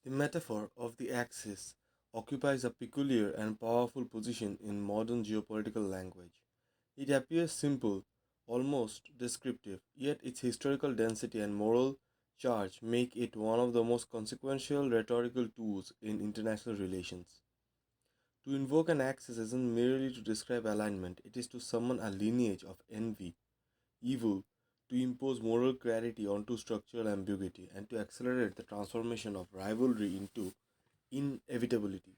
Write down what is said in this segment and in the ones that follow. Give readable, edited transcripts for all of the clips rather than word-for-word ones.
The metaphor of the axis occupies a peculiar and powerful position in modern geopolitical language. It appears simple, almost descriptive, yet its historical density and moral charge make it one of the most consequential rhetorical tools in international relations. To invoke an axis isn't merely to describe alignment, it is to summon a lineage of envy, evil, to impose moral clarity onto structural ambiguity, and to accelerate the transformation of rivalry into inevitability.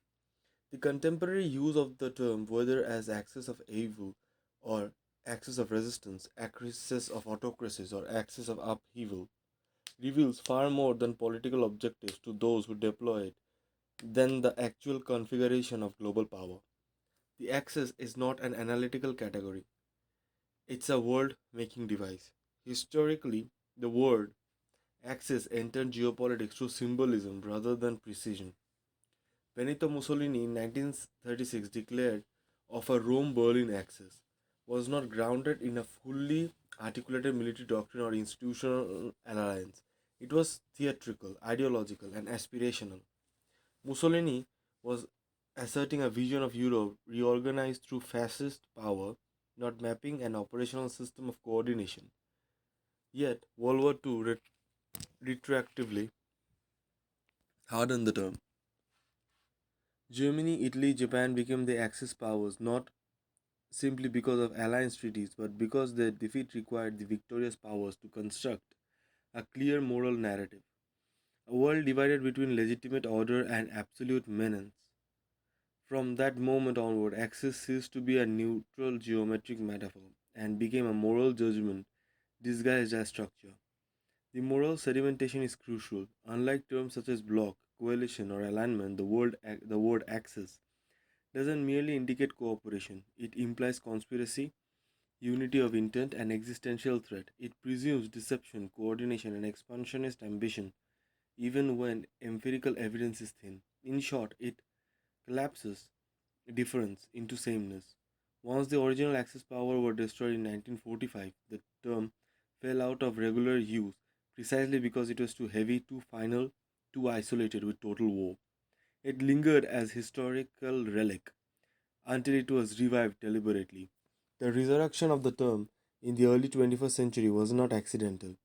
The contemporary use of the term, whether as axis of evil or axis of resistance, axis of autocracies, or axis of upheaval, reveals far more than political objectives to those who deploy it than the actual configuration of global power. The axis is not an analytical category, it's a world making device. Historically, the word axis entered geopolitics through symbolism rather than precision. Benito Mussolini in 1936 declared of a Rome Berlin axis was not grounded in a fully articulated military doctrine or institutional alliance. It was theatrical, ideological, and aspirational. Mussolini was asserting a vision of Europe reorganized through fascist power, not mapping an operational system of coordination. Yet, World War II retroactively hardened the term. Germany, Italy, Japan became the Axis powers not simply because of alliance treaties, but because their defeat required the victorious powers to construct a clear moral narrative. A world divided between legitimate order and absolute menace. From that moment onward, Axis ceased to be a neutral geometric metaphor and became a moral judgment disguised as structure. The moral sedimentation is crucial. Unlike terms such as bloc, coalition, or alignment, the word axis doesn't merely indicate cooperation, it implies conspiracy, unity of intent, and existential threat. It presumes deception, coordination, and expansionist ambition, even when empirical evidence is thin. In short, it collapses difference into sameness. Once the original Axis power were destroyed in 1945, the term fell out of regular use precisely because it was too heavy, too final, too isolated with total war. It lingered as historical relic until it was revived deliberately. The resurrection of the term in the early 21st century was not accidental.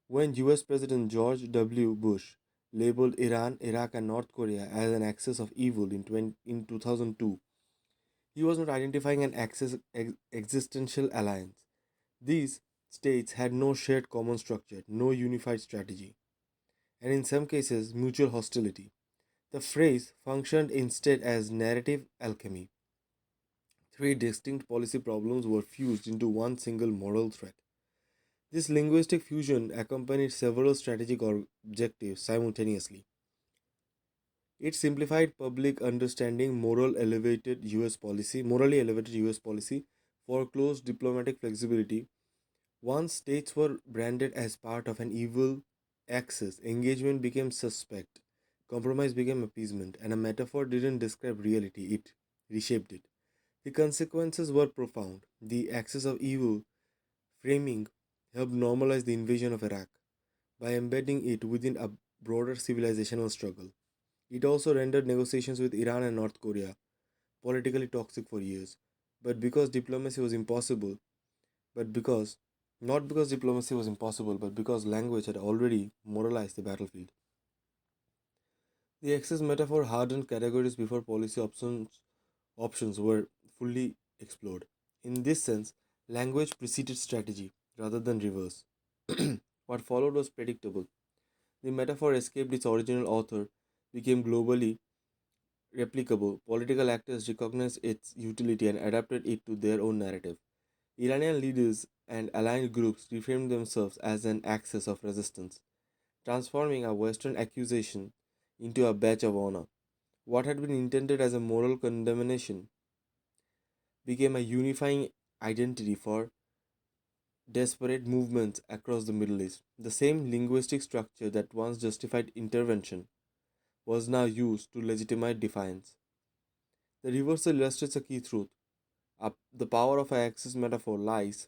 When US President George W. Bush labeled Iran, Iraq, and North Korea as an axis of evil in 2002, he was not identifying an existential alliance. These states had no shared common structure, no unified strategy, and in some cases, mutual hostility. The phrase functioned instead as narrative alchemy. Three distinct policy problems were fused into one single moral threat. This linguistic fusion accompanied several strategic objectives simultaneously. It simplified public understanding, morally elevated US policy, foreclosed diplomatic flexibility. Once states were branded as part of an evil axis, engagement became suspect, compromise became appeasement, and a metaphor didn't describe reality, it reshaped it. The consequences were profound. The axis of evil framing helped normalize the invasion of Iraq by embedding it within a broader civilizational struggle. It also rendered negotiations with Iran and North Korea politically toxic for years. But because diplomacy was impossible, but because not because diplomacy was impossible, but because language had already moralized the battlefield. The Axis metaphor hardened categories before options were fully explored. In this sense, language preceded strategy rather than reverse. What followed was predictable. The metaphor escaped its original author, became globally replicable. Political actors recognized its utility and adapted it to their own narrative. Iranian leaders and aligned groups reframed themselves as an axis of resistance, transforming a Western accusation into a badge of honor. What had been intended as a moral condemnation became a unifying identity for desperate movements across the Middle East. The same linguistic structure that once justified intervention was now used to legitimize defiance. The reversal illustrates a key truth. The power of an axis metaphor lies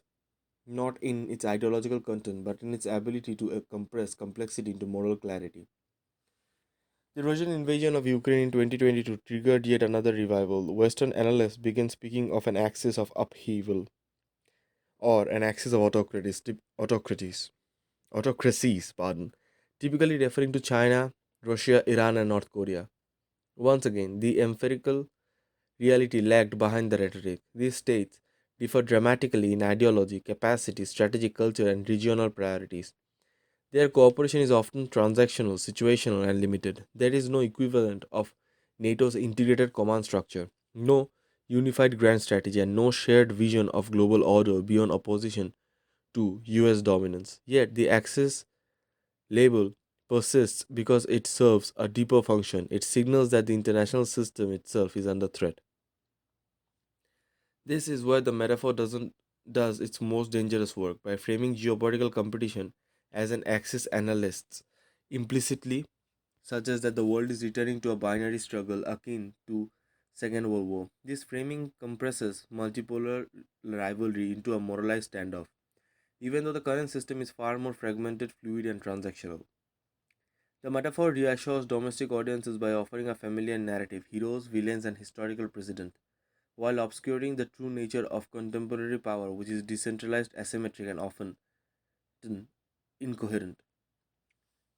not in its ideological content but in its ability to compress complexity into moral clarity. The Russian invasion of Ukraine in 2022 triggered yet another revival. Western analysts began speaking of an axis of upheaval or an axis of autocracies, typically referring to China, Russia, Iran, and North Korea. Once again, the empirical reality lagged behind the rhetoric. These states differ dramatically in ideology, capacity, strategic culture, and regional priorities. Their cooperation is often transactional, situational, and limited. There is no equivalent of NATO's integrated command structure, no unified grand strategy, and no shared vision of global order beyond opposition to US dominance. Yet the Axis label persists because it serves a deeper function. It signals that the international system itself is under threat. This is where the metaphor does its most dangerous work by framing geopolitical competition as an axis analysts implicitly suggests that the world is returning to a binary struggle akin to Second World War. This framing compresses multipolar rivalry into a moralized standoff, even though the current system is far more fragmented, fluid, and transactional. The metaphor reassures domestic audiences by offering a familiar narrative, heroes, villains, and historical precedent, while obscuring the true nature of contemporary power, which is decentralized, asymmetric, and often incoherent.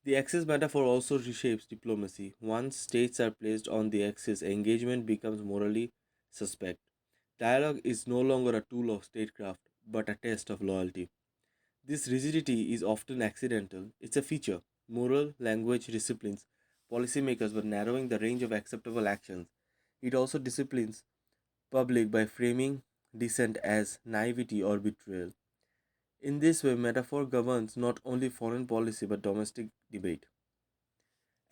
The axis metaphor also reshapes diplomacy. Once states are placed on the axis, engagement becomes morally suspect. Dialogue is no longer a tool of statecraft, but a test of loyalty. This rigidity is often accidental, it's a feature. Moral language disciplines policymakers by narrowing the range of acceptable actions. It also disciplines public by framing dissent as naivety or betrayal. In this way, metaphor governs not only foreign policy but domestic debate.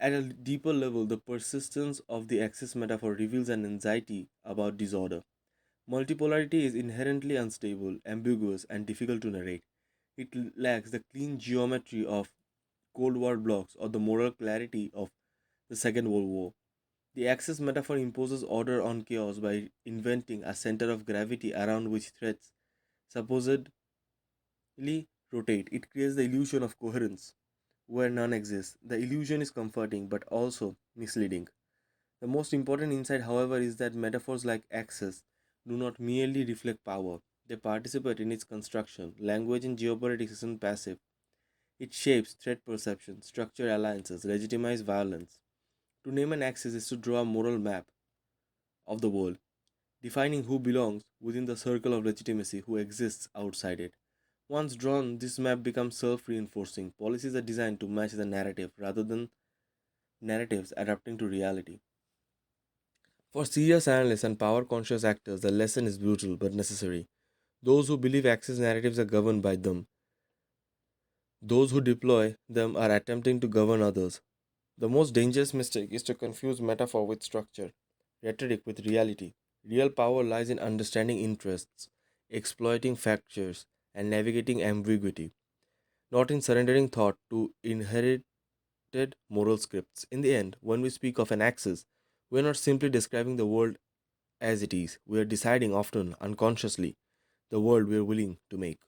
At a deeper level, the persistence of the axis metaphor reveals an anxiety about disorder. Multipolarity is inherently unstable, ambiguous, and difficult to narrate. It lacks the clean geometry of Cold War blocks or the moral clarity of the Second World War. The axis metaphor imposes order on chaos by inventing a center of gravity around which threats supposedly rotate. It creates the illusion of coherence where none exists. The illusion is comforting but also misleading. The most important insight, however, is that metaphors like axis do not merely reflect power, they participate in its construction. Language in geopolitics isn't passive, it shapes threat perception, structure alliances, legitimize violence. To name an axis is to draw a moral map of the world, defining who belongs within the circle of legitimacy, who exists outside it. Once drawn, this map becomes self reinforcing. Policies are designed to match the narrative rather than narratives adapting to reality. For serious analysts and power conscious actors, the lesson is brutal but necessary. Those who believe access narratives are governed by them, those who deploy them are attempting to govern others. The most dangerous mistake is to confuse metaphor with structure, rhetoric with reality. Real power lies in understanding interests, exploiting factors, and navigating ambiguity, not in surrendering thought to inherited moral scripts. In the end, when we speak of an axis, we are not simply describing the world as it is, we are deciding often unconsciously the world we are willing to make.